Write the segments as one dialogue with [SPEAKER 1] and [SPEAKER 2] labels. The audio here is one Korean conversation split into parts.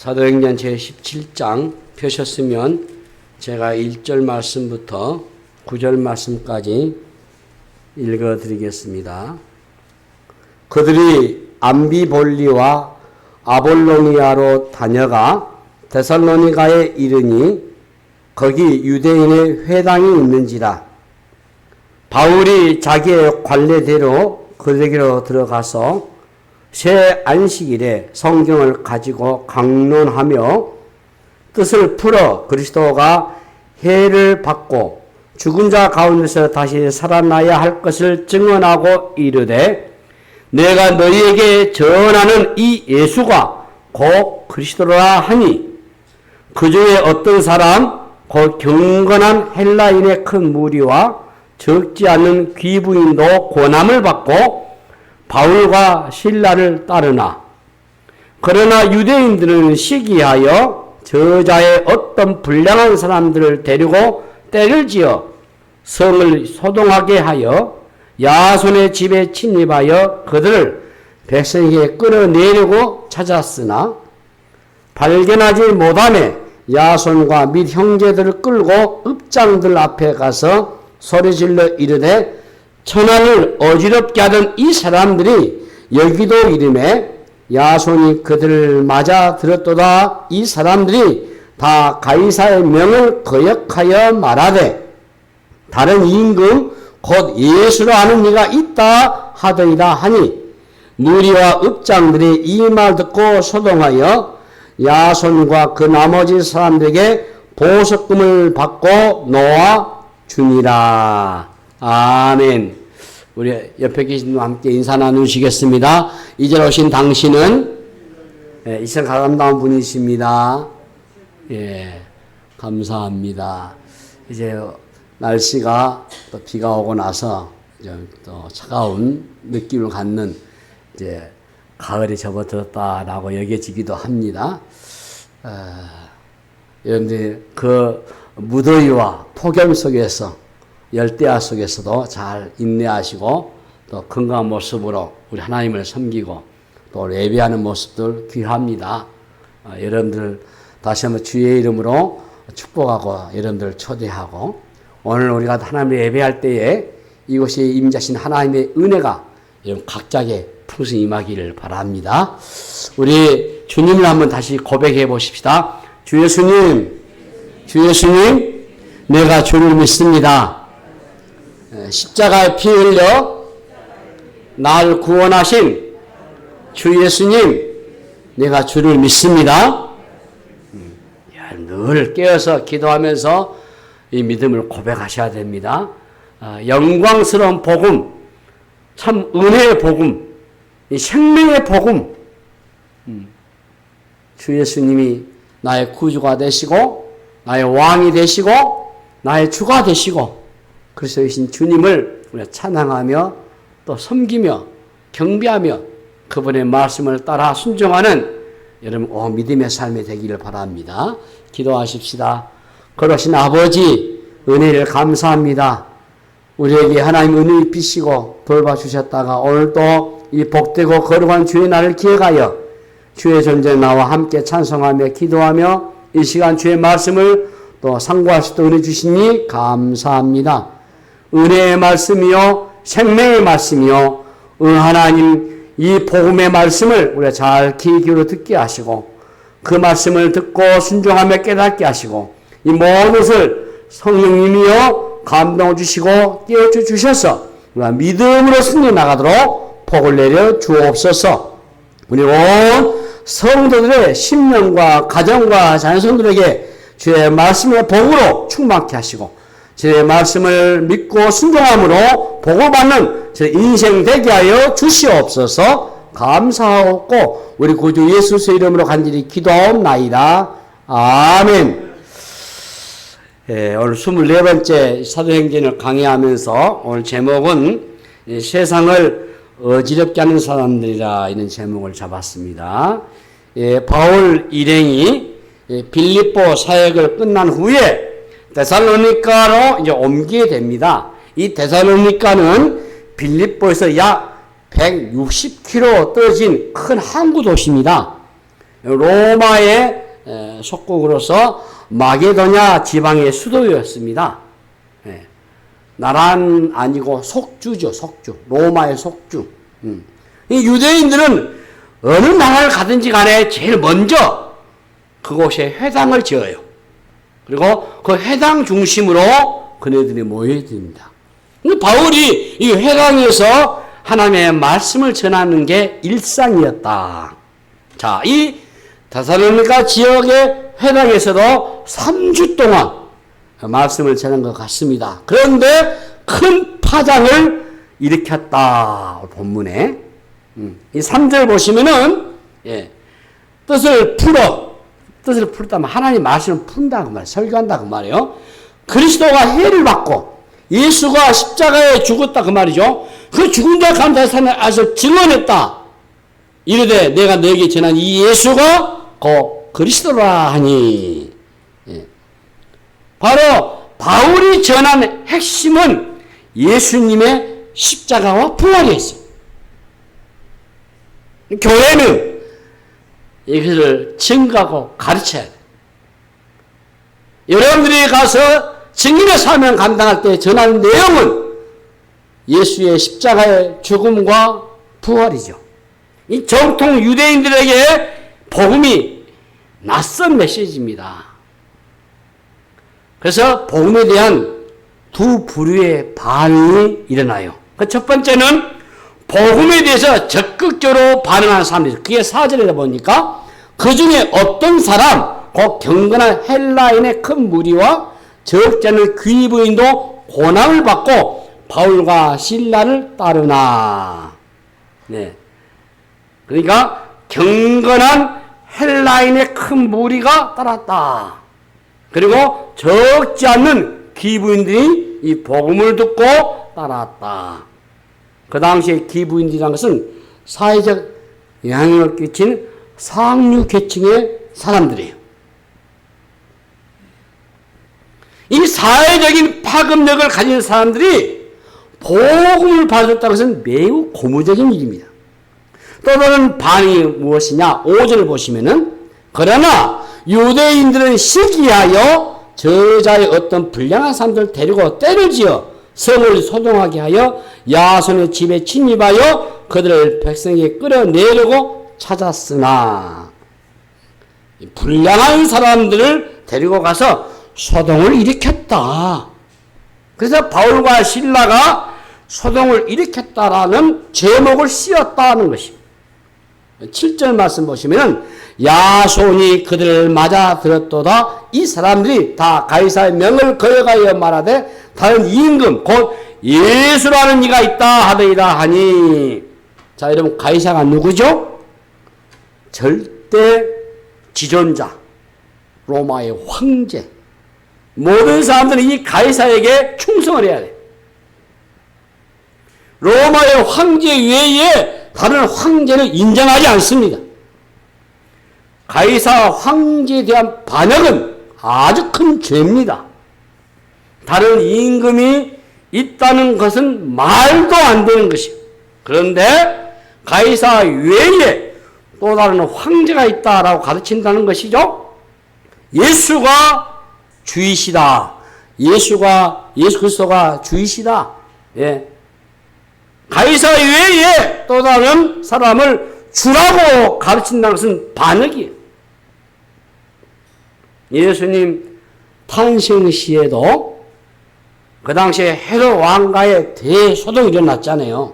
[SPEAKER 1] 사도행전 제17장 펴셨으면 제가 1절 말씀부터 9절 말씀까지 읽어드리겠습니다. 그들이 암비볼리와 아볼로니아로 다녀가 데살로니가에 이르니 거기 유대인의 회당이 있는지라. 바울이 자기의 관례대로 그들에게로 들어가서 새 안식일에 성경을 가지고 강론하며 뜻을 풀어 그리스도가 해를 받고 죽은 자 가운데서 다시 살아나야 할 것을 증언하고 이르되 내가 너희에게 전하는 이 예수가 곧 그리스도라 하니 그 중에 어떤 사람 곧 경건한 헬라인의 큰 무리와 적지 않은 귀부인도 고난을 받고 바울과 실라를 따르나 그러나 유대인들은 시기하여 저자의 어떤 불량한 사람들을 데리고 때를 지어 성을 소동하게 하여 야손의 집에 침입하여 그들을 백성에게 끌어내려고 찾았으나 발견하지 못하매 야손과 및 형제들을 끌고 읍장들 앞에 가서 소리질러 이르되 천하를 어지럽게 하던 이 사람들이 여기도 이름에 야손이 그들을 맞아 들었도다. 이 사람들이 다 가이사의 명을 거역하여 말하되 다른 임금 곧 예수라 하는 이가 있다 하더이다 하니 무리와 읍장들이 이 말 듣고 소동하여 야손과 그 나머지 사람들에게 보석금을 받고 놓아 주니라. 아멘. 우리 옆에 계신 분과 함께 인사 나누시겠습니다. 이제 오신 당신은 이생 아름다운 분이십니다. 예, 감사합니다. 이제 날씨가 또 비가 오고 나서 이제 또 차가운 느낌을 갖는 이제 가을이 접어들었다라고 여겨지기도 합니다. 여러분들 그 무더위와 폭염 속에서 열대야 속에서도 잘 인내하시고 또 건강한 모습으로 우리 하나님을 섬기고 또 예배하는 모습들 귀합니다. 여러분들 다시 한번 주의 이름으로 축복하고 여러분들 초대하고 오늘 우리가 하나님을 예배할 때에 이곳에 임자신 하나님의 은혜가 여러분 각자에게 풍성히 임하기를 바랍니다. 우리 주님을 한번 다시 고백해 보십시다. 주 예수님, 주 예수님, 내가 주를 믿습니다. 십자가에 피 흘려 나를 구원하신 주 예수님, 내가 주를 믿습니다. 늘 깨어서 기도하면서 이 믿음을 고백하셔야 됩니다. 영광스러운 복음, 참 은혜의 복음, 이 생명의 복음, 주 예수님이 나의 구주가 되시고 나의 왕이 되시고 나의 주가 되시고 그리스도이신 주님을 우리가 찬양하며 또 섬기며 경배하며 그분의 말씀을 따라 순종하는 여러분 믿음의 삶이 되기를 바랍니다. 기도하십시다. 거룩하신 아버지 은혜를 감사합니다. 우리에게 하나님 은혜 입히시고 돌봐주셨다가 오늘도 이 복되고 거룩한 주의 날을 기억하여 주의 존재 나와 함께 찬송하며 기도하며 이 시간 주의 말씀을 또 상고할 수 있도록 은혜 주시니 감사합니다. 은혜의 말씀이요 생명의 말씀이요 하나님 이 복음의 말씀을 우리가 잘 귀 기울여 듣게 하시고 그 말씀을 듣고 순종하며 깨닫게 하시고 이 모든 것을 성령님이요 감동 주시고 깨우쳐 주셔서 우리가 믿음으로 승리해 나가도록 복을 내려 주옵소서. 우리 온 성도들의 심령과 가정과 자녀성들에게 주의 말씀의 복으로 충만케 하시고 주의 말씀을 믿고 순종함으로 복을 받는 제 인생 되게 하여 주시옵소서. 감사하고 우리 구주 예수의 이름으로 간절히 기도하옵나이다. 아멘. 예, 오늘 24번째 사도행전을 강의하면서 오늘 제목은 세상을 어지럽게 하는 사람들이라 이런 제목을 잡았습니다. 예, 바울 일행이 빌립보 사역을 끝난 후에 데살로니가로 이제 옮기게 됩니다. 이 데살로니가는 빌립보에서 약 160km 떨어진 큰 항구 도시입니다. 로마의 속국으로서 마게도냐 지방의 수도였습니다. 나라는 아니고 속주죠, 속주. 로마의 속주. 이 유대인들은 어느 나라를 가든지 간에 제일 먼저 그곳에 회당을 지어요. 그리고 그 회당 중심으로 그네들이 모여야 됩니다. 바울이 이 회당에서 하나님의 말씀을 전하는 게 일상이었다. 자, 이 데살로니가 지역의 회당에서도 3주 동안 말씀을 전한 것 같습니다. 그런데 큰 파장을 일으켰다. 본문에. 이 3절 보시면은, 뜻을 풀었다면 하나님 말씀을 푼다. 그 말, 설교한다. 그 말이에요. 그리스도가 해를 받고 예수가 십자가에 죽었다. 그 말이죠. 그 죽은 자 가운데 사서 증언했다. 이르되 내가 너에게 전한 이 예수가 곧 그리스도라 하니. 바로 바울이 전한 핵심은 예수님의 십자가와 부활이었어요. 교회는 이것을 증거하고 가르쳐야 돼요. 여러분들이 가서 증인의 사명 감당할 때 전하는 내용은 예수의 십자가의 죽음과 부활이죠. 이 정통 유대인들에게 복음이 낯선 메시지입니다. 그래서 복음에 대한 두 부류의 반응이 일어나요. 그 첫 번째는 복음에 대해서 적극적으로 반응하는 사람들이, 그게 4절에 보니까 그 중에 어떤 사람, 곧 경건한 헬라인의 큰 무리와 적지 않은 귀부인도 고난을 받고 바울과 실라를 따르나. 그러니까 경건한 헬라인의 큰 무리가 따랐다. 그리고 적지 않는 귀부인들이 이 복음을 듣고 따랐다. 그 당시에 귀부인들이라는 것은 사회적 영향을 끼친 상류 계층의 사람들이에요. 이 사회적인 파급력을 가진 사람들이 복음을 받았다는 것은 매우 고무적인 일입니다. 또 다른 반응이 무엇이냐? 5절을 보시면은, 그러나 유대인들은 시기하여 저자의 어떤 불량한 사람들을 데리고 때를 지어 성을 소동하게 하여 야손의 집에 침입하여 그들을 백성에게 끌어내려고 찾았으나, 불량한 사람들을 데리고 가서 소동을 일으켰다. 그래서 바울과 실라가 소동을 일으켰다라는 제목을 씌웠다는 것입니다. 7절 말씀 보시면 야손이 그들을 맞아 들었도다. 이 사람들이 다 가이사의 명을 거역하여 말하되 다른 임금 곧 예수라는 이가 있다 하더이다 하니. 자, 여러분, 가이사가 누구죠? 절대 지존자, 로마의 황제. 모든 사람들은 이 가이사에게 충성을 해야 돼. 로마의 황제 외에 다른 황제를 인정하지 않습니다. 가이사 황제에 대한 반역은 아주 큰 죄입니다. 다른 임금이 있다는 것은 말도 안 되는 것이에요. 그런데 가이사 외에 또 다른 황제가 있다라고 가르친다는 것이죠. 예수가 주이시다. 예수 그리스도가 주이시다. 가이사 외에 또 다른 사람을 주라고 가르친다는 것은 반역이에요. 예수님 탄생 시에도 그 당시에 헤롯 왕가의 대소동이 일어났잖아요.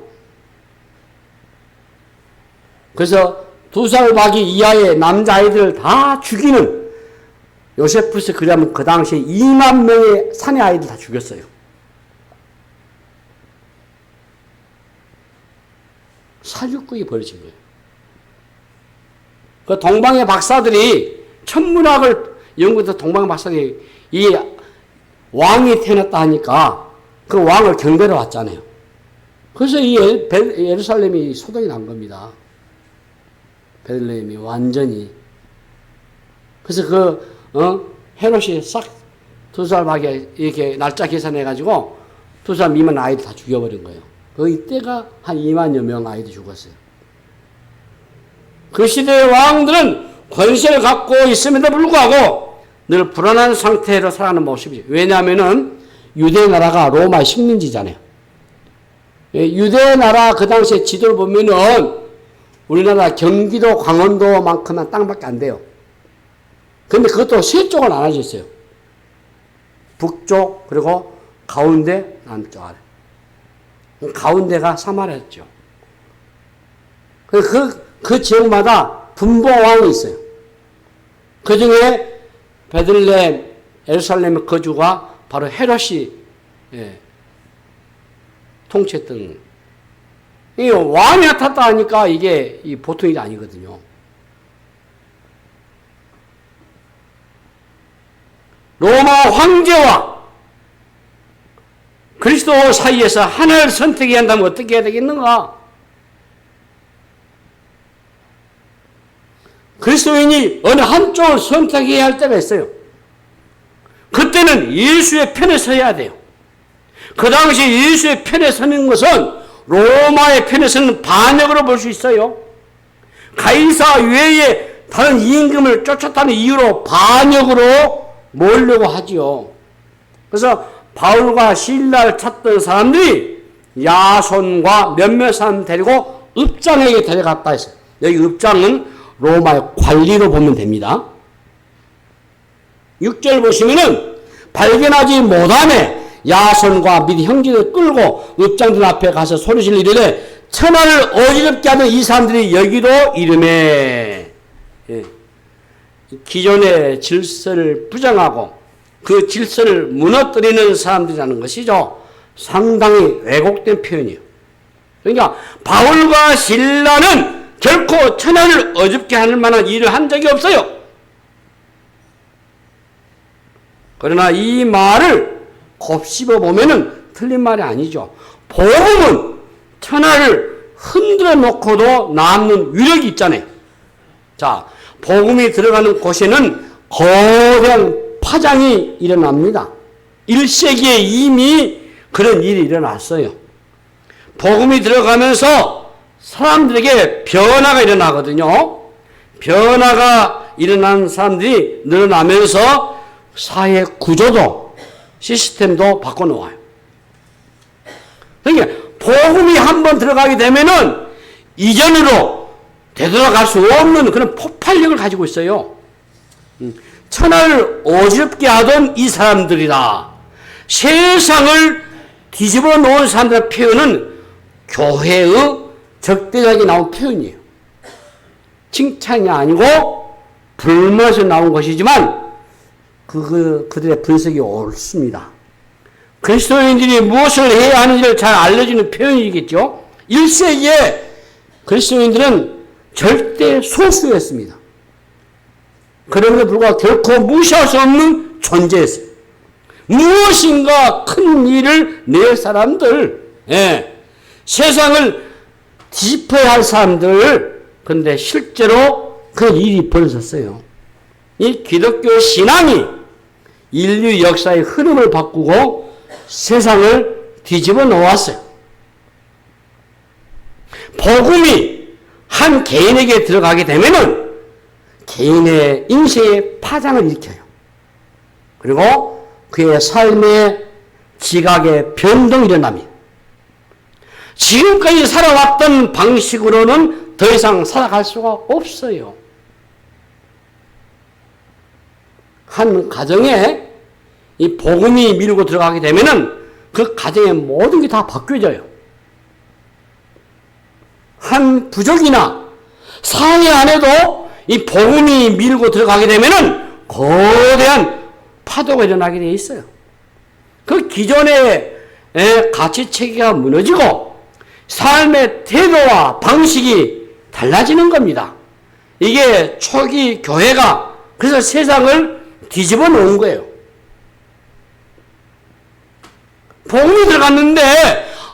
[SPEAKER 1] 그래서 2살 박이 이하의 남자아이들을 다 죽이는, 요세푸스 그러면 그 당시에 2만 명의 사내 아이들 다 죽였어요. 사육국이 벌어진 거예요. 그 동방의 박사들이 천문학을 연구해서 동방의 박사들이 이 왕이 태어났다 하니까 그 왕을 경배로 왔잖아요. 그래서 이 예루살렘이 소동이 난 겁니다. 베들레헴이 완전히. 그래서 헤롯이 싹 2살 박에 이렇게 날짜 계산해가지고 2살 미만 아이들 다 죽여버린 거예요. 이때가 한 2만여 명 아이들이 죽었어요. 그 시대의 왕들은 권세를 갖고 있음에도 불구하고 늘 불안한 상태로 살아가는 모습이죠. 왜냐하면은 유대 나라가 로마 식민지잖아요. 유대 나라 그 당시에 지도를 보면은 우리나라 경기도 강원도만큼만 땅밖에 안 돼요. 근데 그것도 세 쪽으로 나눠져 있어요. 북쪽, 그리고 가운데, 남쪽, 아래. 가운데가 사마리아였죠. 그 지역마다 분봉왕이 있어요. 그 중에 베들레헴, 예루살렘의 거주가 바로 헤롯이 통치했던, 이 왕이 나탔다 하니까 이게 보통 일이 아니거든요. 로마 황제와 그리스도 사이에서 하나를 선택해야 한다면 어떻게 해야 되겠는가? 그리스도인이 어느 한쪽을 선택해야 할 때가 있어요. 그때는 예수의 편에 서야 돼요. 그 당시 예수의 편에 서는 것은 로마의 편에 서는 반역으로 볼 수 있어요. 가이사 외에 다른 임금을 쫓았다는 이유로 반역으로 몰려고 하지요. 그래서 바울과 실라를 찾던 사람들이 야손과 몇몇 사람 데리고 읍장에게 데려갔다 했어요. 여기 읍장은 로마의 관리로 보면 됩니다. 6절 보시면은 발견하지 못하네 야손과 및 형제를 끌고 읍장들 앞에 가서 소리질 이르되 천하를 어지럽게 하는 이 사람들이 여기로 이르매. 기존의 질서를 부정하고 그 질서를 무너뜨리는 사람들이라는 것이죠. 상당히 왜곡된 표현이에요. 그러니까 바울과 실라는 결코 천하를 어줍게 할 만한 일을 한 적이 없어요. 그러나 이 말을 곱씹어 보면은 틀린 말이 아니죠. 복음은 천하를 흔들어 놓고도 남는 위력이 있잖아요. 자, 복음이 들어가는 곳에는 거대한 파장이 일어납니다. 1세기에 이미 그런 일이 일어났어요. 복음이 들어가면서 사람들에게 변화가 일어나거든요. 변화가 일어난 사람들이 늘어나면서 사회 구조도 시스템도 바꿔놓아요. 그러니까 복음이 한번 들어가게 되면은 이전으로 되돌아갈 수 없는 그런 폭발력을 가지고 있어요. 천하를 어지럽게 하던 이 사람들이라 세상을 뒤집어 놓은 사람들의 표현은 교회의 적대적이 나온 표현이에요. 칭찬이 아니고 불만에서 나온 것이지만 그들의 분석이 옳습니다. 그리스도인들이 무엇을 해야 하는지를 잘 알려주는 표현이겠죠. 1세기에 그리스도인들은 절대 소수였습니다. 그럼에도 불구하고 결코 무시할 수 없는 존재였어요. 무엇인가 큰 일을 낼 사람들, 세상을 뒤집어야 할 사람들, 그런데 실제로 그 일이 벌어졌어요. 이 기독교 신앙이 인류 역사의 흐름을 바꾸고 세상을 뒤집어 놓았어요. 복음이 한 개인에게 들어가게 되면은 개인의 인생의 파장을 일으켜요. 그리고 그의 삶의 지각의 변동이 일어납니다. 지금까지 살아왔던 방식으로는 더 이상 살아갈 수가 없어요. 한 가정에 이 복음이 밀고 들어가게 되면은 그 가정의 모든 게 다 바뀌어져요. 한 부족이나 사회 안에도 이 복음이 밀고 들어가게 되면은 거대한 파도가 일어나게 돼 있어요. 그 기존의 가치체계가 무너지고 삶의 태도와 방식이 달라지는 겁니다. 이게 초기 교회가 그래서 세상을 뒤집어 놓은 거예요. 복음이 들어갔는데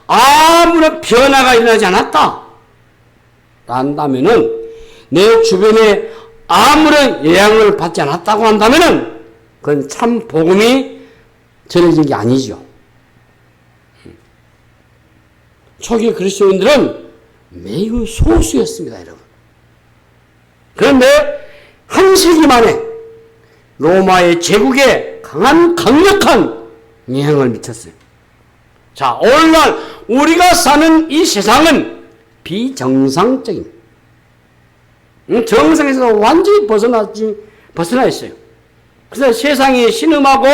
[SPEAKER 1] 아무런 변화가 일어나지 않았다. 한다면은 내 주변에 아무런 영향을 받지 않았다고 한다면은 그건 참 복음이 전해진 게 아니죠. 초기 그리스도인들은 매우 소수였습니다, 여러분. 그런데 한 세기 만에 로마의 제국에 강력한 영향을 미쳤어요. 자, 오늘날 우리가 사는 이 세상은 비정상적인, 정상에서 완전히 벗어나 있어요. 그래서 세상이 신음하고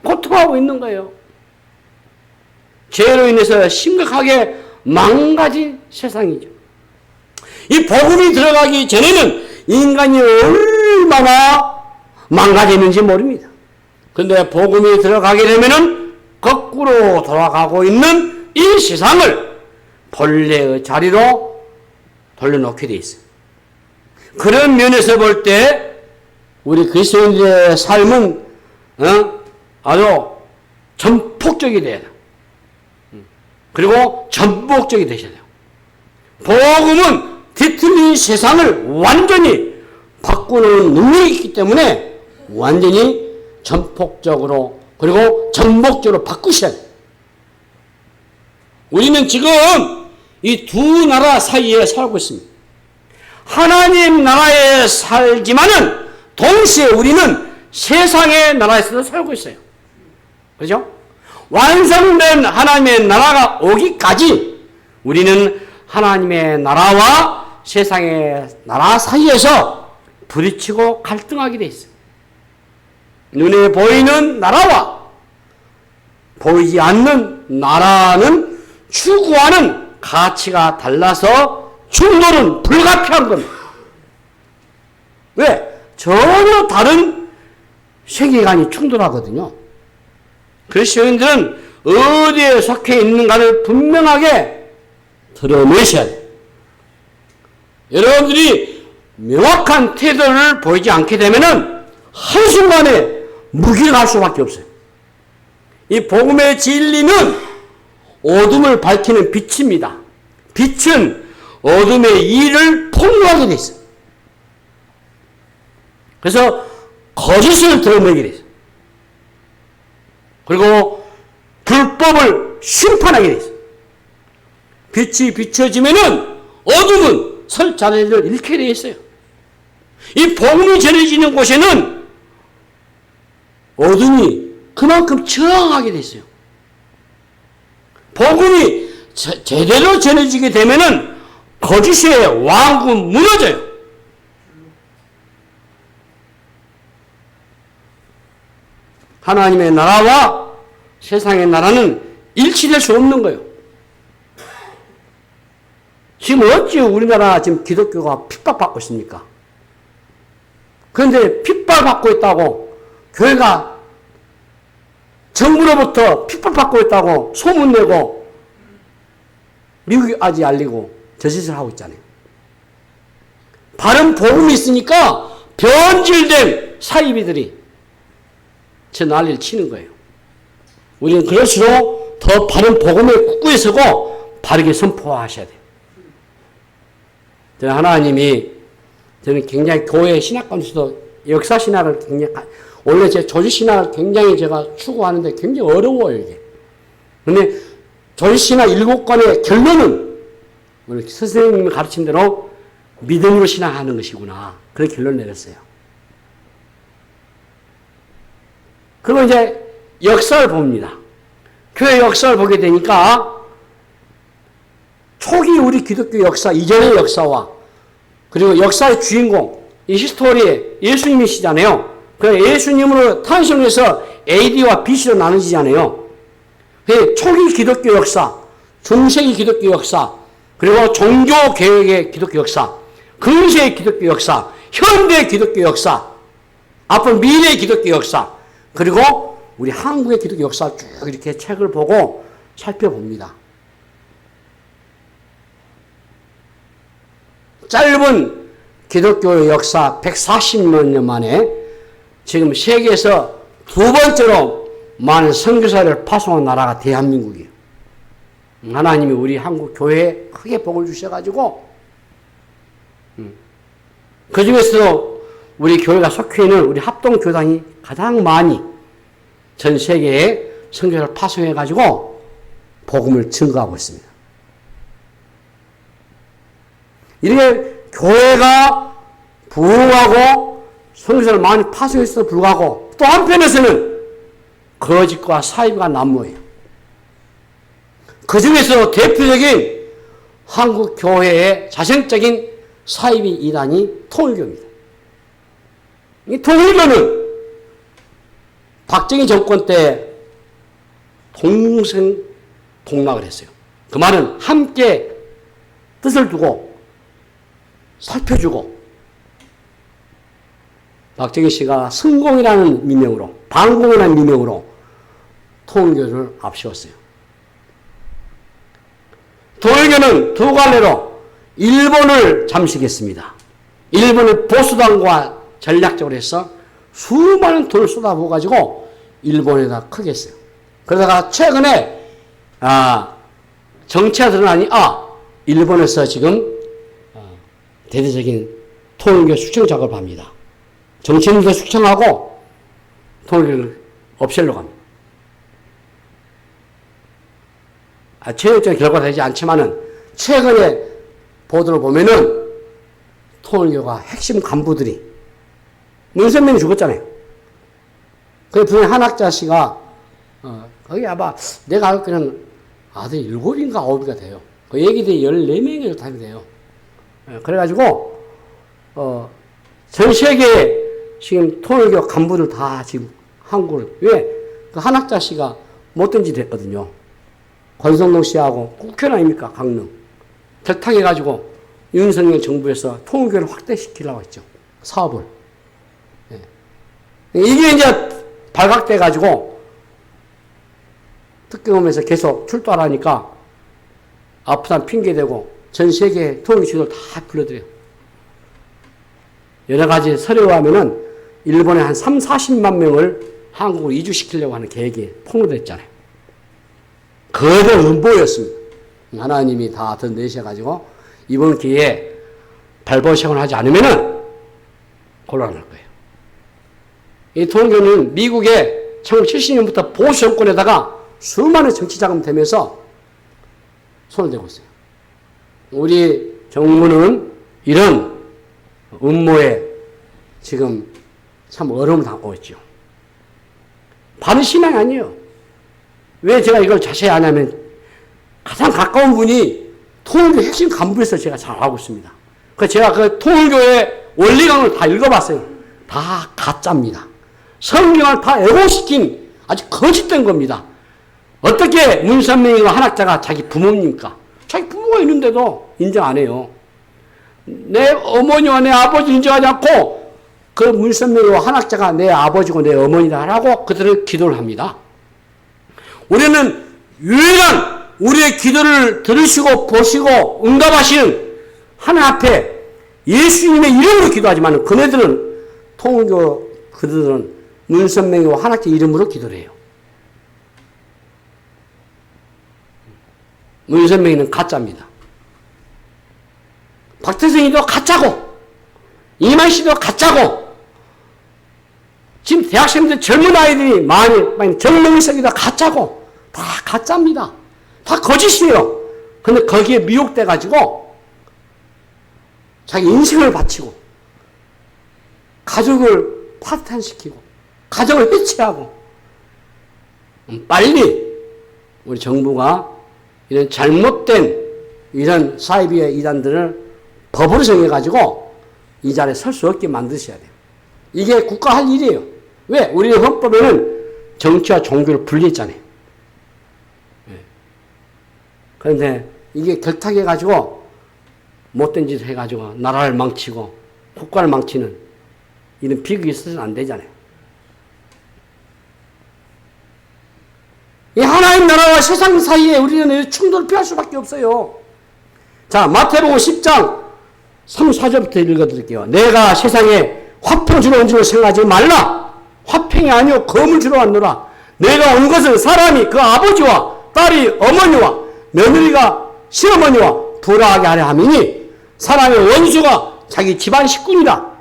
[SPEAKER 1] 고통하고 있는 거예요. 죄로 인해서 심각하게 망가진 세상이죠. 이 복음이 들어가기 전에는 인간이 얼마나 망가졌는지 모릅니다. 그런데 복음이 들어가게 되면은 거꾸로 돌아가고 있는 이 세상을 본래의 자리로 돌려놓게 돼 있어요. 그런 면에서 볼 때 우리 그리스도인들의 삶은 아주 전폭적이 돼야 돼요. 그리고 전복적이 되셔야 돼요. 복음은 뒤틀린 세상을 완전히 바꾸는 능력이 있기 때문에 완전히 전폭적으로 그리고 전복적으로 바꾸셔야 돼요. 우리는 지금 이 두 나라 사이에 살고 있습니다. 하나님 나라에 살지만은 동시에 우리는 세상의 나라에서도 살고 있어요. 그렇죠? 완성된 하나님의 나라가 오기까지 우리는 하나님의 나라와 세상의 나라 사이에서 부딪히고 갈등하게 돼 있어요. 눈에 보이는 나라와 보이지 않는 나라는 추구하는 가치가 달라서 충돌은 불가피한 겁니다. 왜? 전혀 다른 세계관이 충돌하거든요. 그리스도인들은 어디에 속해 있는가를 분명하게 드러내셔야 돼요. 여러분들이 명확한 태도를 보이지 않게 되면은 한순간에 무기력할 수밖에 없어요. 이 복음의 진리는 어둠을 밝히는 빛입니다. 빛은 어둠의 일을 폭로하게 돼 있어요. 그래서 거짓을 드러내게 돼 있어요. 그리고 불법을 심판하게 돼 있어요. 빛이 비춰지면은 어둠은 설 자리를 잃게 돼 있어요. 이 복음이 전해지는 곳에는 어둠이 그만큼 저항하게 돼 있어요. 복음이 제대로 전해지게 되면은 거짓의 왕국은 무너져요. 하나님의 나라와 세상의 나라는 일치될 수 없는 거예요. 지금 어찌 우리나라 지금 기독교가 핍박받고 있습니까? 그런데 핍박받고 있다고 교회가 정부로부터 핍박받고 있다고 소문내고 미국이 아직 알리고 저짓을 하고 있잖아요. 바른 복음이 있으니까 변질된 사이비들이 저 난리를 치는 거예요. 우리는 그럴수록 더 바른 복음에 굳건히 서고 바르게 선포하셔야 돼요. 저는 하나님이 저는 굉장히 교회 신학 가운데서도 역사 신학을 굉장히 원래 제 조직 신학을 굉장히 제가 추구하는데 굉장히 어려워요 이게. 그런데 조직 신학 7권의 결론은 우리 선생님이 가르친 대로 믿음으로 신앙하는 것이구나. 그런 결론을 내렸어요. 그리고 이제 역사를 봅니다. 교회 역사를 보게 되니까 초기 우리 기독교 역사 이전의 역사와 그리고 역사의 주인공 이 히스토리에 예수님이시잖아요. 그 예수님으로 탄생해서 AD와 BC로 나눠지잖아요. 초기 기독교 역사, 중세기 기독교 역사, 그리고 종교개혁의 기독교 역사, 근세의 기독교 역사, 현대 기독교 역사, 앞으로 미래의 기독교 역사, 그리고 우리 한국의 기독교 역사 쭉 이렇게 책을 보고 살펴봅니다. 짧은 기독교의 역사 140만 년 만에 지금 세계에서 두 번째로 많은 선교사를 파송한 나라가 대한민국이에요. 하나님이 우리 한국 교회에 크게 복을 주셔가지고 그 중에서도 우리 교회가 속해 있는 우리 합동교단이 가장 많이 전 세계에 선교사를 파송해가지고 복음을 증거하고 있습니다. 이렇게 교회가 부흥하고 성전을 많이 파쇄했음에도 불구하고 또 한편에서는 거짓과 사이비가 난무해요. 그 중에서 대표적인 한국 교회의 자생적인 사이비 이단이 통일교입니다. 이 통일교는 박정희 정권 때 동생동락을 했어요. 그 말은 함께 뜻을 두고 살펴주고, 박정희 씨가 승공이라는 미명으로, 반공이라는 미명으로 통일교를 앞세웠어요. 통일교는 두 갈래로 일본을 잠식했습니다. 일본의 보수당과 전략적으로 해서 수많은 돈을 쏟아부어 가지고 일본에다 크게 했어요. 그러다가 최근에 정치가 드러나니 일본에서 지금 대대적인 통일교 숙청 작업을 합니다. 정치인들도 숙청하고 통일교를 없애려고 합니다. 최종적인 결과가 되지 않지만은 최근에 보도를 보면은 통일교가 핵심 간부들이 문선명이 죽었잖아요. 그 분의 한학자 씨가 거기 아마 내가 알고 있는 아들이 7인가 9이가 돼요. 그 얘기들이 14명이 다 돼요. 그래가지고 전 세계 지금 통일교 간부들 다 지금 한국을, 왜? 그 한학자 씨가 못된 짓 했거든요. 권성동 씨하고 국회의원 아닙니까? 강릉. 결탁해가지고 윤석열 정부에서 통일교를 확대시키려고 했죠. 사업을. 이게 이제 발각돼가지고 특검에서 계속 출두하라니까 아프다는 핑계대고 전 세계 통일 지도를 다 불러들여요. 여러 가지 서류에 하면은 일본에 한 3, 40만 명을 한국으로 이주시키려고 하는 계획이 폭로됐잖아요. 거대 음보였습니다. 하나님이 다 덧내셔가지고 이번 기회에 발버둥을 하지 않으면은 곤란할 거예요. 이 통일교는 미국의 1970년부터 보수 정권에다가 수많은 정치 자금 되면서 손을 대고 있어요. 우리 정부는 이런 음모에 지금 참 어려움을 당하고 있죠. 반신앙이 아니에요. 왜 제가 이걸 자세히 아냐면 가장 가까운 분이 통일교 핵심 간부에서 제가 잘 알고 있습니다. 그래서 제가 그 통일교의 원리강을 다 읽어봤어요. 다 가짜입니다. 성경을 다 애호시킨 아주 거짓된 겁니다. 어떻게 문선명이와 한학자가 자기 부모입니까? 자기 부모가 있는데도 인정 안 해요. 내 어머니와 내 아버지 인정하지 않고 그 문선명이와 한학자가 내 아버지고 내 어머니다 하라고 그들은 기도를 합니다. 우리는 유일한 우리의 기도를 들으시고 보시고 응답하시는 하나님 앞에 예수님의 이름으로 기도하지만 그네들은 통일교 그들은 문선명이와 한학자 이름으로 기도를 해요. 문선명이는 가짜입니다. 박태성이도 가짜고 이만 씨도 가짜고 지금 대학생들 젊은 아이들이 많이 젊은 세기도 가짜고 다 가짜입니다. 다 거짓이에요. 근데 거기에 미혹돼 가지고 자기 인생을 바치고 가족을 파탄시키고 가정을 해체하고 빨리 우리 정부가 이런 잘못된 이런 사이비의 이단들을 법으로 정해가지고 이 자리에 설 수 없게 만드셔야 돼요. 이게 국가 할 일이에요. 왜? 우리 헌법에는 정치와 종교를 분리했잖아요. 그런데 이게 결탁해가지고 못된 짓을 해가지고 나라를 망치고 국가를 망치는 이런 비극이 있어서는 안 되잖아요. 이 하나님 나라와 세상 사이에 우리는 충돌을 피할 수밖에 없어요. 자, 마태복음 10장 3, 4절부터 읽어드릴게요. 내가 세상에 화평 주러 온 줄 생각하지 말라. 화평이 아니요 검을 주러 왔노라. 내가 온 것은 사람이 그 아버지와 딸이 어머니와 며느리가 시어머니와 불화하게 하려 함이니 사람의 원수가 자기 집안 식구니라.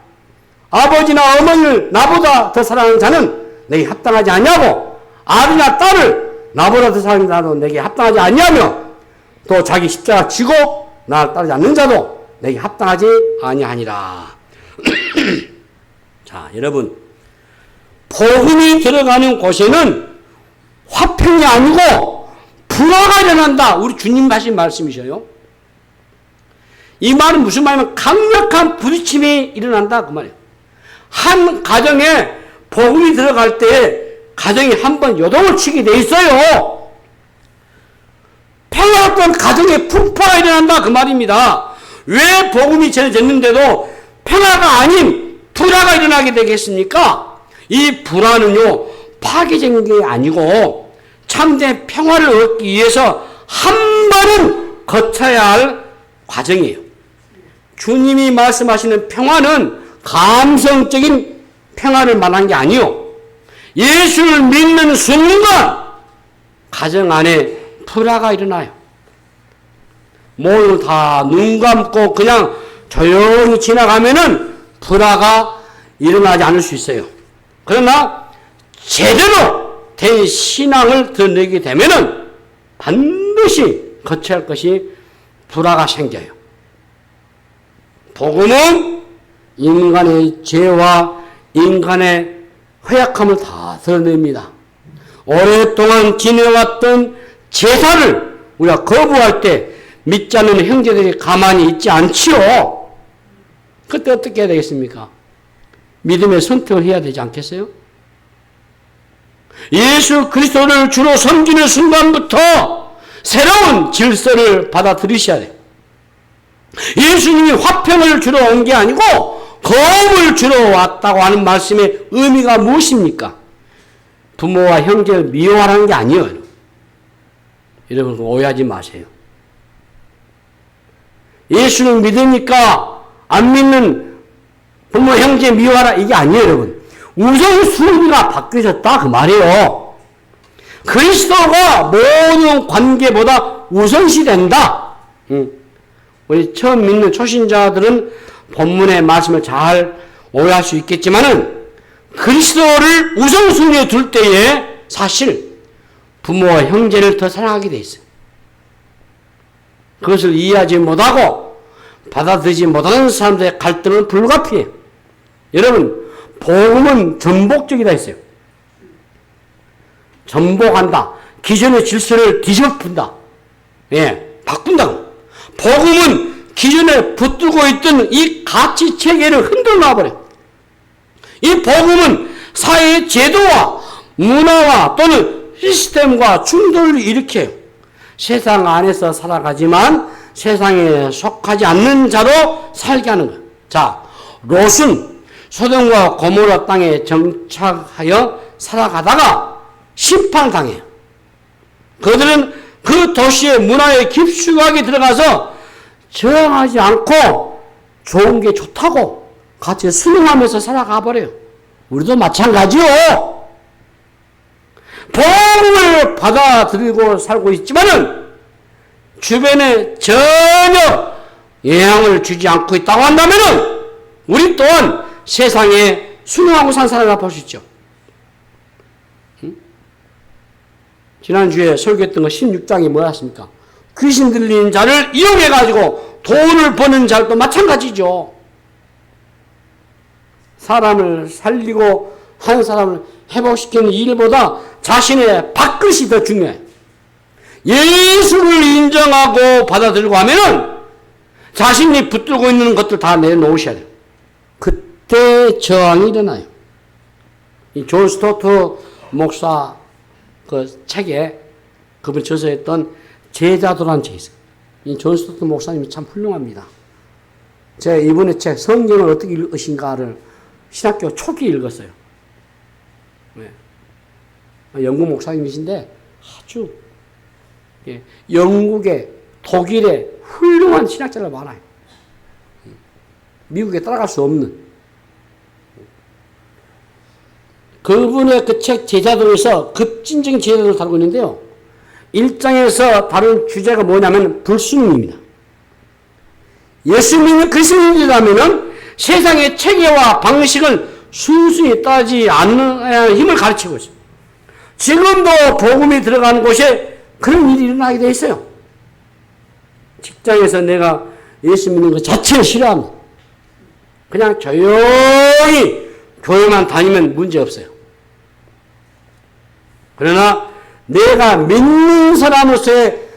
[SPEAKER 1] 아버지나 어머니를 나보다 더 사랑하는 자는 내게 합당하지 않냐고, 아들이나 딸을 나보다 더 사랑하는 자도 내게 합당하지 않냐며, 또 자기 십자가 지고 나를 따르지 않는 자도 내게 합당하지 아니하니라. 자, 자, 여러분, 복음이 들어가는 곳에는 화평이 아니고 불화가 일어난다. 우리 주님 하신 말씀이셔요. 이 말은 무슨 말이냐면 강력한 부딪힘이 일어난다 그 말이에요. 한 가정에 복음이 들어갈 때 가정이 한번 요동을 치게 돼 있어요. 평화롭던 가정에 풍파가 일어난다 그 말입니다. 왜 복음이 전해졌는데도 평화가 아닌 불화가 일어나게 되겠습니까? 이 불화는요, 파괴적인 게 아니고 참된 평화를 얻기 위해서 한 번은 거쳐야 할 과정이에요. 주님이 말씀하시는 평화는 감성적인 평화를 말한 게 아니요, 예수를 믿는 순간 가정 안에 불화가 일어나요. 모두 다 눈 감고 그냥 조용히 지나가면은 불화가 일어나지 않을 수 있어요. 그러나 제대로 된 신앙을 드러내게 되면은 반드시 거쳐야 할 것이 불화가 생겨요. 복음은 인간의 죄와 인간의 허약함을 다 드러냅니다. 오랫동안 지내왔던 제사를 우리가 거부할 때 믿지 않는 형제들이 가만히 있지 않지요. 그때 어떻게 해야 되겠습니까? 믿음의 선택을 해야 되지 않겠어요? 예수 그리스도를 주로 섬기는 순간부터 새로운 질서를 받아들이셔야 돼요. 예수님이 화평을 주러 온 게 아니고 거업을 주러 왔다고 하는 말씀의 의미가 무엇입니까? 부모와 형제를 미워하라는 게 아니에요. 여러분 오해하지 마세요. 예수를 믿으니까 안 믿는 부모 형제 미워하라 이게 아니에요. 여러분 우선순위가 바뀌어졌다 그 말이에요. 그리스도가 모든 관계보다 우선시 된다. 우리 처음 믿는 초신자들은 본문의 말씀을 잘 오해할 수 있겠지만은 그리스도를 우선순위에 둘 때에 사실 부모와 형제를 더 사랑하게 돼 있어요. 그것을 이해하지 못하고 받아들이지 못하는 사람들의 갈등은 불가피해요. 여러분 복음은 전복적이다 했어요. 전복한다. 기존의 질서를 뒤집어푼다. 예, 바꾼다. 복음은 기존에 붙들고 있던 이 가치 체계를 흔들어 놔버려요. 이 복음은 사회의 제도와 문화와 또는 시스템과 충돌을 일으켜요. 세상 안에서 살아가지만 세상에 속하지 않는 자로 살게 하는 거예요. 자, 롯은 소돔과 고모라 땅에 정착하여 살아가다가 심판당해요. 그들은 그 도시의 문화에 깊숙하게 들어가서 저항하지 않고 좋은 게 좋다고 같이 순응하면서 살아가 버려요. 우리도 마찬가지요. 복음을 받아들이고 살고 있지만은 주변에 전혀 영향을 주지 않고 있다고 한다면은 우리 또한 세상에 순응하고 산 사람이라 볼 수 있죠. 지난주에 설교했던 거 16장이 뭐였습니까? 귀신 들린 자를 이용해가지고 돈을 버는 자도 마찬가지죠. 사람을 살리고 한 사람을 회복시키는 일보다 자신의 밥그릇이 더 중요해요. 예수를 인정하고 받아들이고 하면은 자신이 붙들고 있는 것들 다 내놓으셔야 돼요. 그때 저항이 일어나요. 이 존 스토트 목사 그 책에 그분이 저서했던 제자도라는 책이 있어요. 이 존 스토트 목사님이 참 훌륭합니다. 제가 이번에 책 성경을 어떻게 읽으신가를 신학교 초기 읽었어요. 네. 영국 목사님이신데 아주 영국에 독일에 훌륭한 신학자들 많아요. 미국에 따라갈 수 없는. 그분의 그 책 제자도에서 급진적인 제자도를 다루고 있는데요. 1장에서 다룬 주제가 뭐냐면 불순입니다. 예수 믿는 그리스도인이라면은 세상의 체계와 방식을 순순히 따지지 않는 힘을 가르치고 있습니다. 지금도 복음이 들어가는 곳에 그런 일이 일어나게 돼 있어요. 직장에서 내가 예수 믿는 것 자체를 싫어합니다. 그냥 조용히 교회만 다니면 문제 없어요. 그러나 내가 믿는 사람으로서의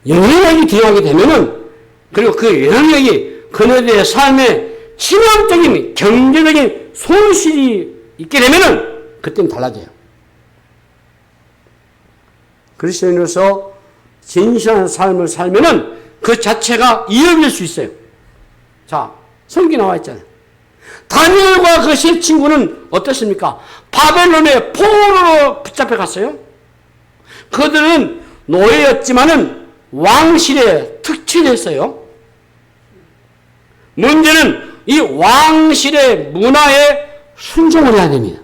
[SPEAKER 1] 영향력이 들어가게 되면은, 그리고 그 영향력이 그들의 삶에 치명적인 경제적인 손실이 있게 되면은 그때는 달라져요. 그리스도인으로서 진실한 삶을 살면은 그 자체가 이어질 수 있어요. 자, 성경에 나와 있잖아요. 다니엘과 그 세 친구는 어떻습니까? 바벨론의 포로로 붙잡혀 갔어요. 그들은 노예였지만은 왕실에 특채됐어요. 문제는 이 왕실의 문화에 순종을 해야 됩니다.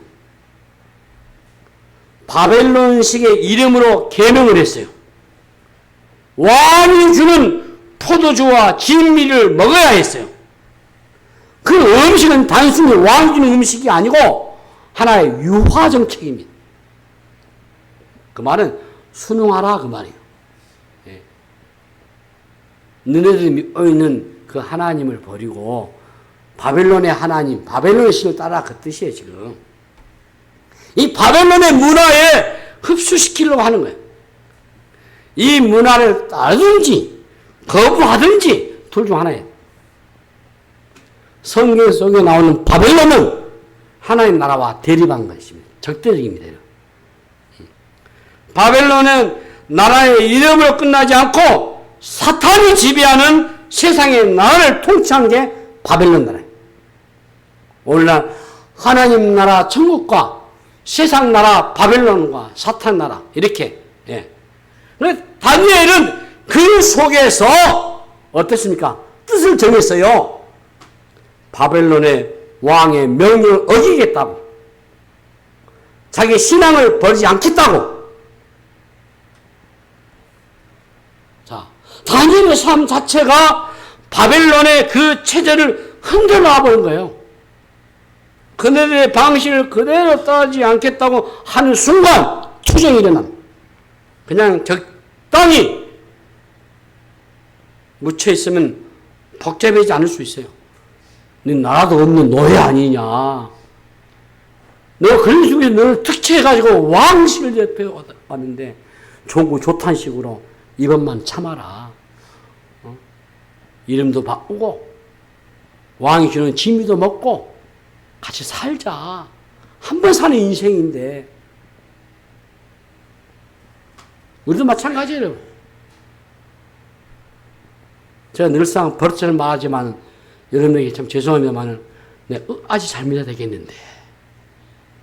[SPEAKER 1] 바벨론식의 이름으로 계명을 했어요. 왕이 주는 포도주와 진미를 먹어야 했어요. 그 음식은 단순히 왕이 주는 음식이 아니고 하나의 유화 정책입니다. 그 말은 순응하라 그 말이에요. 예. 너네들이 믿고 있는 그 하나님을 버리고 바벨론의 하나님, 바벨론의 신을 따라 그 뜻이에요 지금. 이 바벨론의 문화에 흡수시키려고 하는 거예요. 이 문화를 따르든지 거부하든지 둘 중 하나예요. 성경 속에 나오는 바벨론은 하나님 나라와 대립한 것입니다. 적대적입니다. 바벨론은 나라의 이름으로 끝나지 않고 사탄이 지배하는 세상의 나라를 통치한 게 바벨론 나라예요. 오늘날 하나님 나라 천국과 세상 나라 바벨론과 사탄 나라 이렇게. 예. 다니엘은 그 속에서 어떻습니까? 뜻을 정했어요. 바벨론의 왕의 명령을 어기겠다고. 자기 신앙을 버리지 않겠다고. 자, 다니엘의 삶 자체가 바벨론의 그 체제를 흔들어 놔버린 거예요. 그들의 방식을 그대로 따르지 않겠다고 하는 순간 투쟁이 일어납니다. 그냥 적당히 묻혀 있으면 복잡해지지 않을 수 있어요. 너 나라도 없는 노예 아니냐. 너 그런 식으로 너를 특채해가지고 왕실을 옆에 왔는데 좋단 식으로 이번만 참아라. 이름도 바꾸고 왕이 주는 진미도 먹고 같이 살자. 한 번 사는 인생인데. 우리도 마찬가지예요, 여러분. 제가 늘상 버릇처럼 말하지만 여러분에게 참 죄송합니다만 아직 잘 믿어야 되겠는데.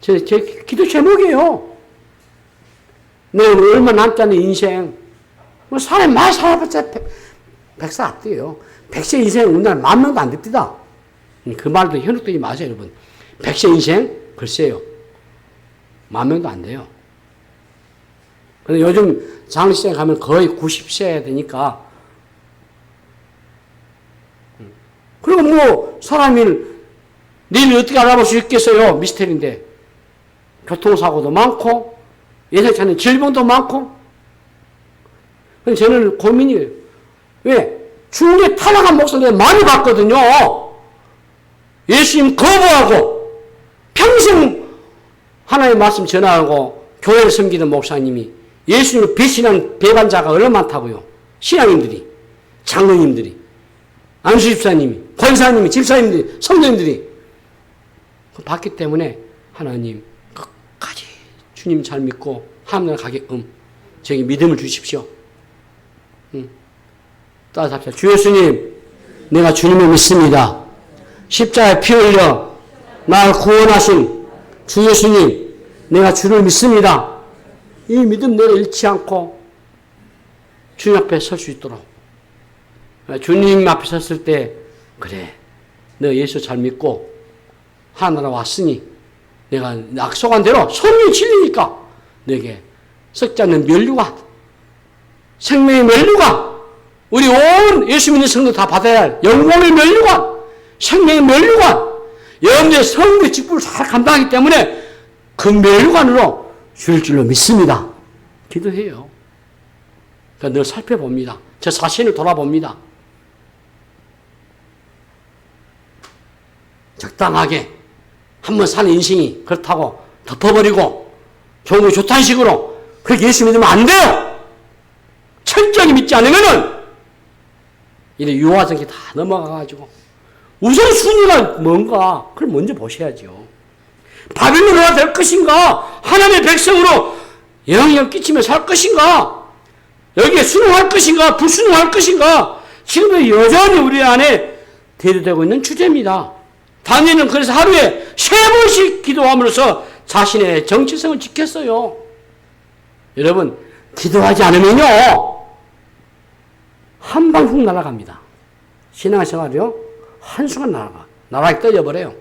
[SPEAKER 1] 제 기도 제목이에요. 내가 얼마 남지 않는 인생. 뭐 사람이 많이 살아봤자 100살 앞뒤에요. 100세 인생 우리나라 10,000명도 안 됩니다. 그 말도 현혹되지 마세요, 여러분. 100세 인생? 글쎄요. 10,000명도 안 돼요. 근데 요즘 장시장 가면 거의 90세 되니까. 그리고 뭐, 사람이 내일 어떻게 알아볼 수 있겠어요? 미스터리인데. 교통사고도 많고, 예상치 않은 질병도 많고. 그래서 저는 고민이에요. 왜? 중국에 타락한 목사들 많이 봤거든요. 예수님 거부하고, 평생 하나님의 말씀 전하고, 교회를 섬기는 목사님이 예수님을 배신한 배반자가 얼마나 많다고요. 신앙인들이, 장로님들이, 안수집사님이, 권사님이, 집사님들이, 성도님들이 봤기 때문에 하나님 끝까지 주님 잘 믿고 하늘나라 가게끔 저에게 믿음을 주십시오. 따뜻합시다. 주 예수님, 내가 주님을 믿습니다. 십자가에 피 흘려 나를 구원하신 주 예수님, 내가 주를 믿습니다. 이 믿음 내가 잃지 않고 주님 앞에 설 수 있도록. 주님 앞에 섰을 때, 그래, 내가 예수 잘 믿고 하나나라 왔으니 내가 약속한 대로 손이 질리니까 내게 썩지 않는 면류관, 생명의 면류관, 우리 온 예수 믿는 성도 다 받아야 할 영광의 면류관, 생명의 면류관, 여러분들의 성도의 직분을 잘 감당하기 때문에 그 면류관으로 줄 줄로 믿습니다. 기도해요. 그러니까 늘 살펴봅니다. 제 자신을 돌아봅니다. 적당하게 한번 사는 인생이 그렇다고 덮어버리고 좋은 거 좋다는 식으로 그렇게 예수 믿으면 안 돼요. 철저히 믿지 않으면은 이래 유화적이 다 넘어가가지고 우선 순위가 뭔가 그걸 먼저 보셔야죠. 바빌론으로 될 것인가? 하나님의 백성으로 영향을 끼치며 살 것인가? 여기에 순응할 것인가? 불순응할 것인가? 지금도 여전히 우리 안에 대두되고 있는 주제입니다. 다니엘은 그래서 하루에 3번씩 기도함으로써 자신의 정체성을 지켰어요. 여러분, 기도하지 않으면요 한 방 훅 날아갑니다. 신앙생활이요 한순간 나락에 떨어져버려요.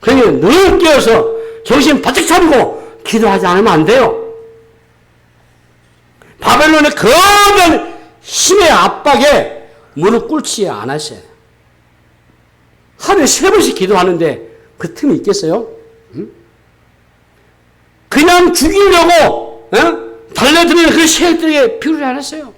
[SPEAKER 1] 그러니 늘 깨어서 정신 바짝 차리고 기도하지 않으면 안 돼요. 바벨론의 거대한 힘의 압박에 무릎 꿇지 않았어요. 하루에 3번씩 기도하는데 그 틈이 있겠어요? 그냥 죽이려고 달려드는 그 새들에게 비유를 않았어요.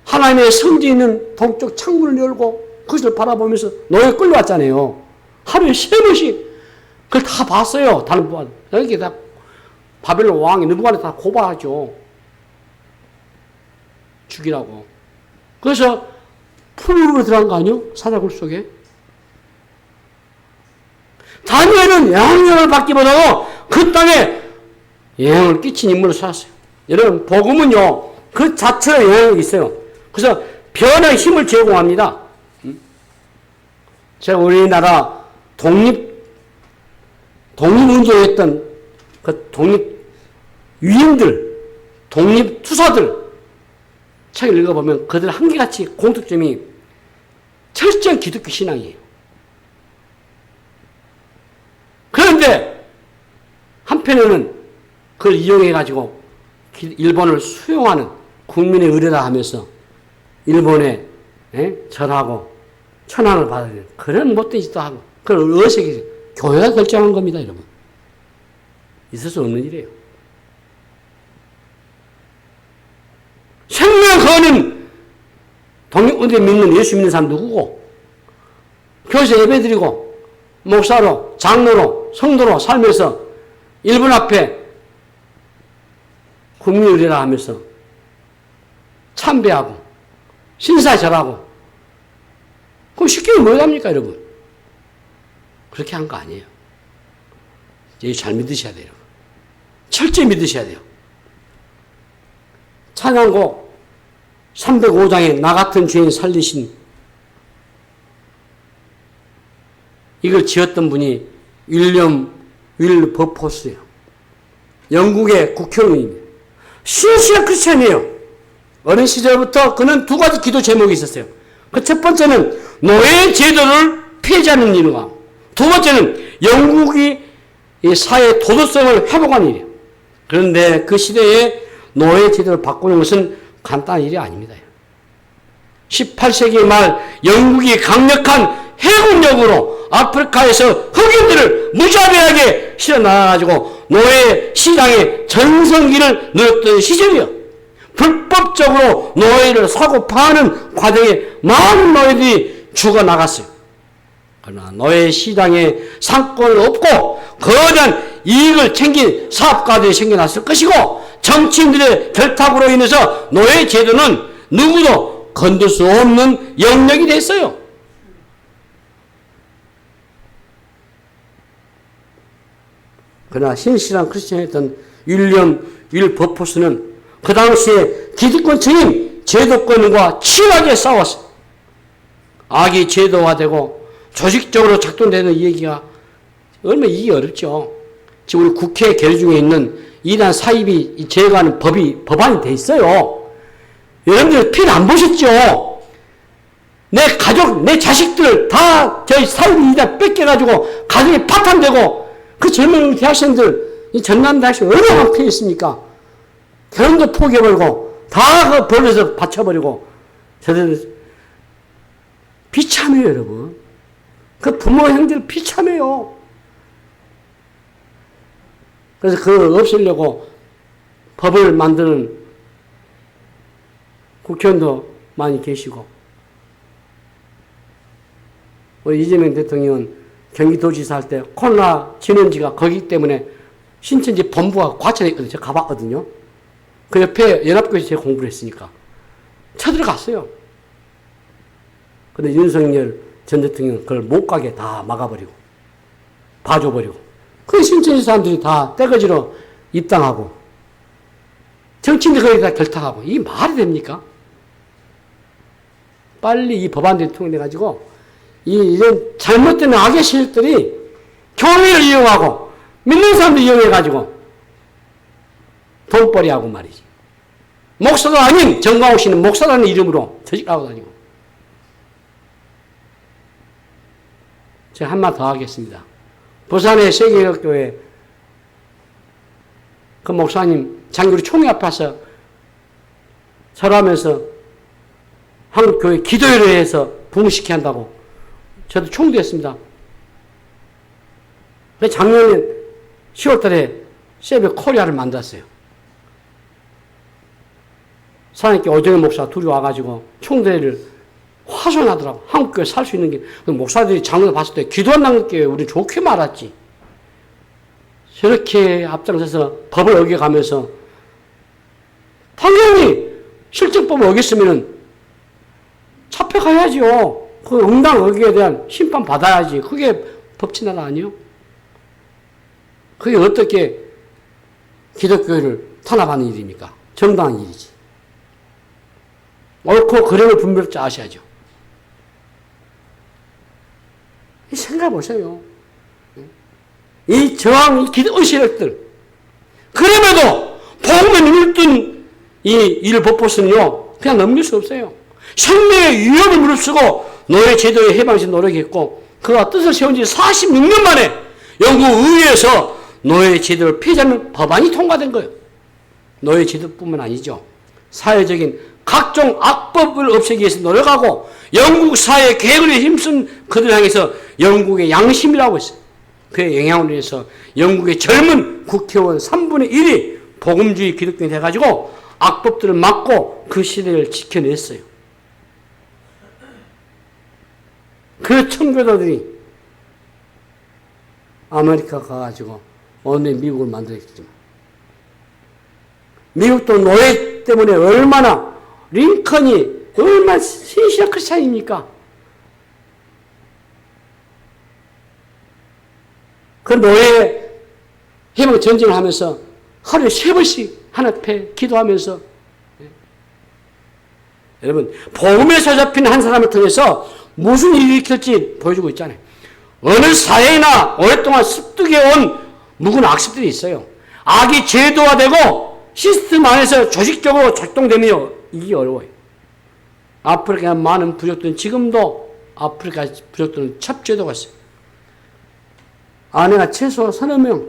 [SPEAKER 1] 하나님의 성지 있는 동쪽 창문을 열고 그것을 바라보면서 노예 끌려왔잖아요. 하루에 3번씩 그걸 다 봤어요. 다른 분 여기 다 바벨론 왕이 느부갓네살 다 고발하죠. 죽이라고. 그래서 풀으로 들어간 거 아니요? 사자굴 속에. 다니엘은 영향을 받기보다도 그 땅에 영향을 끼친 인물로 살았어요. 여러분 복음은요 그 자체로 영향력이 있어요. 그래서 변화의 힘을 제공합니다. 제가 우리나라 독립운동했던 그 독립위인들, 독립투사들 책을 읽어보면 그들 한결같이 공통점이 철저한 기독교 신앙이에요. 그런데 한편에는 그걸 이용해가지고 일본을 수용하는 국민의 의뢰라 하면서 일본에 절하고 천황을 받아들이는 그런 못된 짓도 하고 그걸 어색해서 교회가 결정한 겁니다. 여러분. 있을 수 없는 일이에요. 생명 거는 독립운동에 믿는 예수 믿는 사람 누구고 교회에서 예배드리고 목사로 장로로 성도로 살면서 일본 앞에 국민의례라 하면서 참배하고 신사에 절하고 그럼 쉽게 뭐 합니까 여러분? 그렇게 한 거 아니에요. 예수 잘 믿으셔야 돼요. 철저히 믿으셔야 돼요. 찬양곡 305장에 나 같은 죄인 살리신 이걸 지었던 분이 윌리엄 윌버포스예요. 영국의 국회의원입니다. 신실한 크리스찬이에요. 어린 시절부터 그는 2가지 기도 제목이 있었어요. 그 첫 번째는 노예 제도를 폐지하는 일과 2번째는 영국이 사회의 도덕성을 회복하는 일이에요. 그런데 그 시대에 노예 제도를 바꾸는 것은 간단한 일이 아닙니다. 18세기 말 영국이 강력한 해군력으로 아프리카에서 흑인들을 무자비하게 실어나가지고 노예 시장의 전성기를 누렸던 시절이요. 불법적으로 노예를 사고 파는 과정에 많은 노예들이 죽어나갔어요. 그러나 노예 시장에 상권을 얻고 거대한 이익을 챙긴 사업가들이 생겨났을 것이고 정치인들의 결탁으로 인해서 노예 제도는 누구도 건들 수 없는 영역이 됐어요. 그러나 신실한 크리스천이었던 윌리엄 윌버포스는 그 당시에 기득권층인 제도권과 치열하게 싸웠어요. 악이 제도화되고 조직적으로 작동되는 이 얘기가 얼마나 이게 어렵죠. 지금 우리 국회 계류 중에 있는 이단 사입이 제거하는 법안이 돼 있어요. 여러분들 필 안 보셨죠? 내 가족, 내 자식들 다 저희 사입이 이단 뺏겨가지고 가정이 파탄되고 그 젊은 대학생들, 이 전남 대학생 얼마나 피해 있습니까? 결혼도 포기해버리고 다 그 벌에서 바쳐버리고 저들 비참해요, 여러분. 그 부모 형제를 비참해요. 그래서 그걸 없애려고 법을 만드는 국회의원도 많이 계시고 우리 이재명 대통령은 경기도지사 할 때 코로나 진원지가 거기 때문에 신천지 본부가 과천에 있거든요. 제가 가봤거든요. 그 옆에 연합교에서 제가 공부를 했으니까. 쳐들어갔어요. 근데 윤석열 전 대통령은 그걸 못 가게 다 막아버리고, 봐줘버리고. 그 신천지 사람들이 다 떼거지로 입당하고, 정치인들 거기다 결탁하고. 이게 말이 됩니까? 빨리 이 법안들이 통일해가지고, 이런 잘못된 악의 세력들이 교회를 이용하고, 믿는 사람들 이용해가지고, 돈벌이하고 말이지. 목사가 아닌 정광욱 씨는 목사라는 이름으로 저직하고 다니고. 제가 한마디 더 하겠습니다. 부산의 세계교회 그 목사님 장교리 총이 아파서 절하면서 한국교회 기도회를 해서 부흥시켜야 한다고 저도 총대했습니다. 작년에 10월달에 세배 코리아를 만들었어요. 사장님께 오정현 목사 둘이 와가지고 총대회를 화소나더라고. 한국교회 살 수 있는 게. 목사들이 장로를 봤을 때 기도한다는 게 우리 좋게 말았지. 저렇게 앞장서서 법을 어겨가면서 당연히 실정법을 어겼으면 잡혀가야죠. 그 응당 어기에 대한 심판 받아야지. 그게 법치나라 아니요? 그게 어떻게 기독교회를 탄압하는 일입니까? 정당한 일이지. 옳고 그름을 분별히 아셔야죠. 생각해보세요. 이 저항, 이 기득권 세력들. 그럼에도 복음에 눈을 뜬 이 일법보스는요, 그냥 넘길 수 없어요. 생명의 위협을 무릅쓰고 노예 제도의 해방시 노력했고, 그가 뜻을 세운 지 46년 만에 영국 의회에서 노예 제도를 폐지하는 법안이 통과된 거예요. 노예 제도뿐만 아니죠. 사회적인 각종 악법을 없애기 위해서 노력하고 영국 사회의 개혁에 힘쓴 그들 향해서 영국의 양심이라고 했어요. 그의 영향으로 인해서 영국의 젊은 국회의원 3분의 1이 복음주의 기독교인이 돼가지고 악법들을 막고 그 시대를 지켜냈어요. 그 청교도들이 아메리카 가가지고 오늘 미국을 만들었지만 미국도 노예 때문에 얼마나 링컨이 얼마나 신실한 크리스찬입니까? 그 노예 해방 전쟁을 하면서 하루에 3번씩 하나님 앞에 기도하면서 여러분 복음에서 잡힌 한 사람을 통해서 무슨 일이 일으킬지 보여주고 있잖아요. 어느 사회나 오랫동안 습득해온 묵은 악습들이 있어요. 악이 제도화되고 시스템 안에서 조직적으로 작동되며 이게 어려워요. 아프리카 많은 부족들은 지금도 아프리카 부족들은 첩제도가 있어요. 아내가 최소 30명.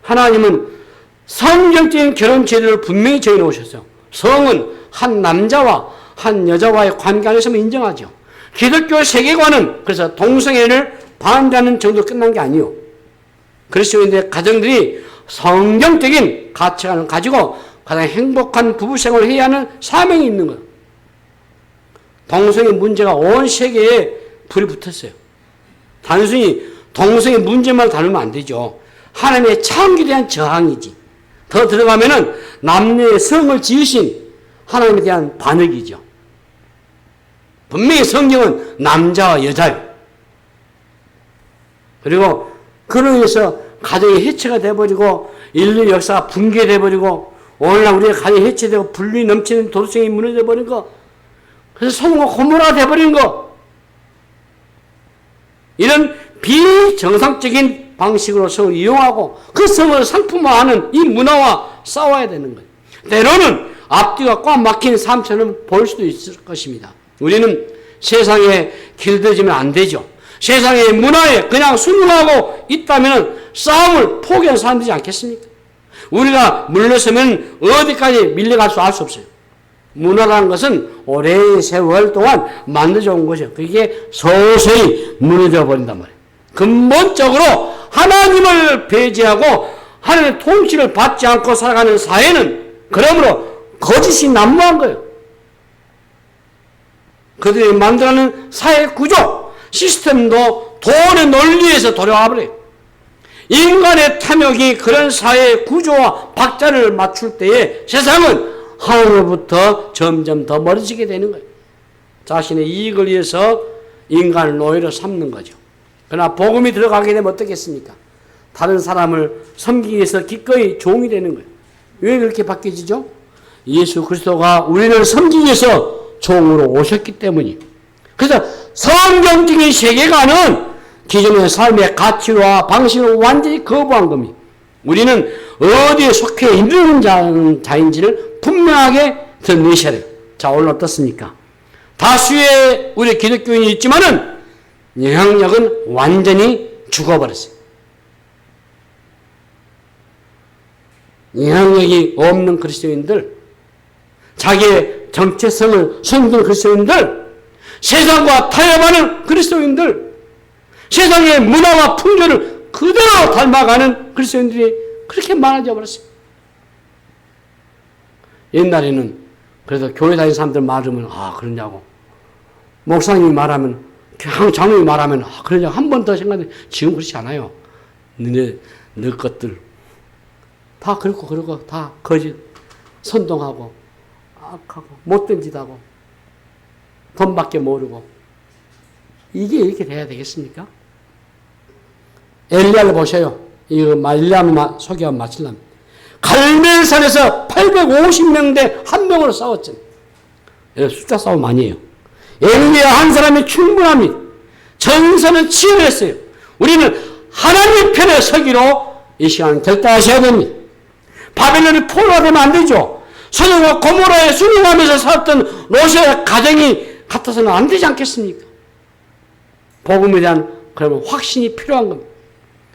[SPEAKER 1] 하나님은 성경적인 결혼 제도를 분명히 정해놓으셨어요. 성은 한 남자와 한 여자와의 관계 안에서만 인정하죠. 기독교 세계관은 그래서 동성애를 반대하는 정도로 끝난 게 아니에요. 그리스도인들의 가정들이 성경적인 가치관을 가지고 가장 행복한 부부 생활을 해야 하는 사명이 있는 거예요. 동성애 문제가 온 세계에 불이 붙었어요. 단순히 동성애 문제만 다루면 안 되죠. 하나님의 창조에 대한 저항이지. 더 들어가면은 남녀의 성을 지으신 하나님에 대한 반역이죠. 분명히 성경은 남자와 여자예요. 그리고 그로 인해서 가정이 해체가 돼버리고 인류 역사가 붕괴돼버리고 오늘날 우리의 가정이 해체되고 분리 넘치는 도덕성이 무너져버린 거, 그래서 소돔과 고모라가 돼버린 거, 이런 비정상적인 방식으로 성을 이용하고 그 성을 상품화하는 이 문화와 싸워야 되는 거예요. 때로는 앞뒤가 꽉 막힌 삶처럼 보일 수도 있을 것입니다. 우리는 세상에 길들여지면 안 되죠. 세상의 문화에 그냥 순응하고 있다면 싸움을 포기한 사람들이지 않겠습니까? 우리가 물러서면 어디까지 밀려갈 수 알 수 없어요. 문화라는 것은 오랜 세월 동안 만들어져 온 것이에요. 그게 서서히 무너져 버린단 말이에요. 근본적으로 하나님을 배제하고 하나님의 통치를 받지 않고 살아가는 사회는 그러므로 거짓이 난무한 거예요. 그들이 만들어낸 사회 구조, 시스템도 돈의 논리에서 돌아와 버려요. 인간의 탐욕이 그런 사회의 구조와 박자를 맞출 때에 세상은 하늘로부터 점점 더 멀어지게 되는 거예요. 자신의 이익을 위해서 인간을 노예로 삼는 거죠. 그러나 복음이 들어가게 되면 어떻겠습니까? 다른 사람을 섬기기 위해서 기꺼이 종이 되는 거예요. 왜 그렇게 바뀌어지죠? 예수 그리스도가 우리를 섬기기 위해서 종으로 오셨기 때문이에요. 그래서 성경적인 세계관은 기존의 삶의 가치와 방식을 완전히 거부한 겁니다. 우리는 어디에 속해 있는 자인지를 분명하게 드러내셔야 돼요. 자, 오늘 어떻습니까? 다수의 우리 기독교인이 있지만은 영향력은 완전히 죽어버렸어요. 영향력이 없는 그리스도인들, 자기의 정체성을 숨긴 그리스도인들, 세상과 타협하는 그리스도인들, 세상의 문화와 풍조를 그대로 닮아가는 그리스도인들이 그렇게 많아져 버렸어요. 옛날에는 그래서 교회 다니는 사람들 말하면 그러냐고, 목사님이 말하면, 장로님이 말하면 그러냐고 한 번 더 생각해. 지금 그렇지 않아요. 너 것들 다 그렇고 다 거짓, 선동하고 악하고 못된 짓 하고 돈밖에 모르고, 이게 이렇게 돼야 되겠습니까? 엘리야를 보셔요. 이거 엘리야만 소개하면 마칠랍니다. 갈멜산에서 850명 대 1명으로 싸웠죠. 숫자 싸움 아니에요. 엘리야 한 사람이 충분합니다. 전선은 치열했어요. 우리는 하나님의 편에 서기로 이 시간 결단하셔야 됩니다. 바벨론이 포로되면 안 되죠. 소돔과 고모라에 순응하면서 살았던 롯의 가정이 같아서는 안 되지 않겠습니까? 복음에 대한 그러면 확신이 필요한 겁니다.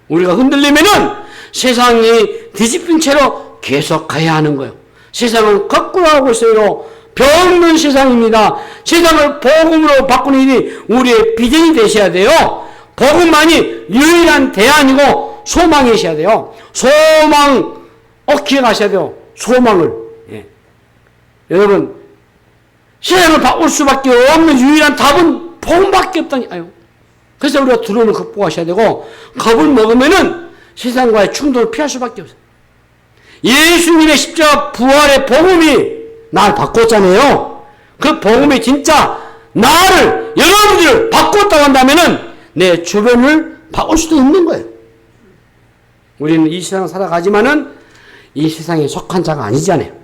[SPEAKER 1] 우리가 흔들리면은 세상이 뒤집힌 채로 계속 가야 하는 거예요. 세상은 거꾸로 하고 있어요. 병든 세상입니다. 세상을 복음으로 바꾸는 일이 우리의 비전이 되셔야 돼요. 복음만이 유일한 대안이고 소망이셔야 돼요. 소망 기억하셔야 돼요. 소망을. 여러분, 세상을 바꿀 수밖에 없는 유일한 답은 복음밖에 없다니까요. 그래서 우리가 두려움을 극복하셔야 되고, 겁을 먹으면은 세상과의 충돌을 피할 수밖에 없어요. 예수님의 십자가 부활의 복음이 날 바꿨잖아요. 그 복음이 진짜 나를, 여러분들을 바꿨다고 한다면은 내 주변을 바꿀 수도 있는 거예요. 우리는 이 세상 살아가지만은 이 세상에 속한 자가 아니잖아요.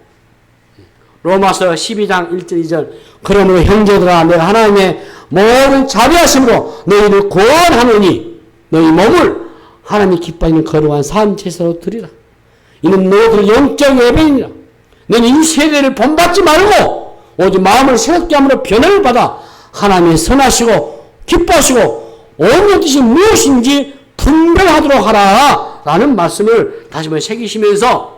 [SPEAKER 1] 로마서 12장 1절 2절 그러므로 형제들아 내가 하나님의 모든 자비하심으로 너희를 구원하노니 너희 몸을 하나님이 기뻐하는 거룩한 산 제사로 드리라. 이는 너희들 영적 예배니라. 너는 이 세대를 본받지 말고 오직 마음을 새롭게 함으로 변화를 받아 하나님의 선하시고 기뻐하시고 온 뜻이 무엇인지 분별하도록 하라 라는 말씀을 다시 한번 새기시면서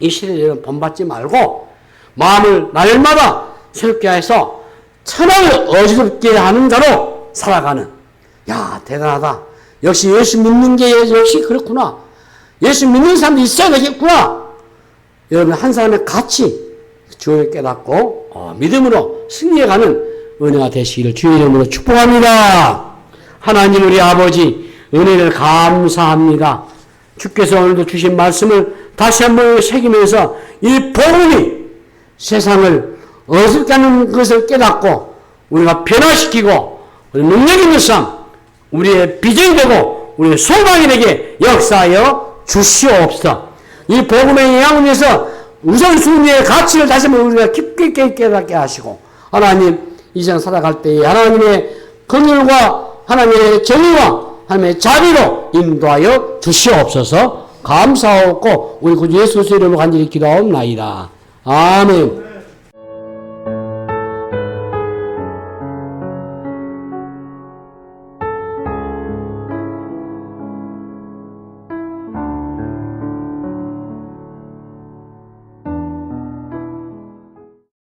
[SPEAKER 1] 이 시대를 본받지 말고 마음을 날마다 새롭게 해서 천하를 어지럽게 하는 자로 살아가는, 야 대단하다. 역시 예수 믿는 게 역시 그렇구나. 예수 믿는 사람도 있어야 되겠구나. 여러분 한 사람의 가치 주를 깨닫고 믿음으로 승리해가는 은혜가 되시기를 주의 이름으로 축복합니다. 하나님 우리 아버지 은혜를 감사합니다. 주께서 오늘도 주신 말씀을 다시 한번 새기면서 이 복음이 세상을 어둡게 하는 것을 깨닫고 우리가 변화시키고 우리 능력 있는 삶, 우리의 비전이 되고 우리의 소망이 되게 역사하여 주시옵소서. 이 복음의 영향을 위해서 우선순위의 가치를 다시 한번 우리가 깊게 깨닫게 하시고 하나님 이 세상 살아갈 때에 하나님의 긍휼과 하나님의 정의와 하나님의 자비로 인도하여 주시옵소서. 감사하고 우리 구주 예수 그리스도 이름으로 간절히 기도하옵나이다. 아멘.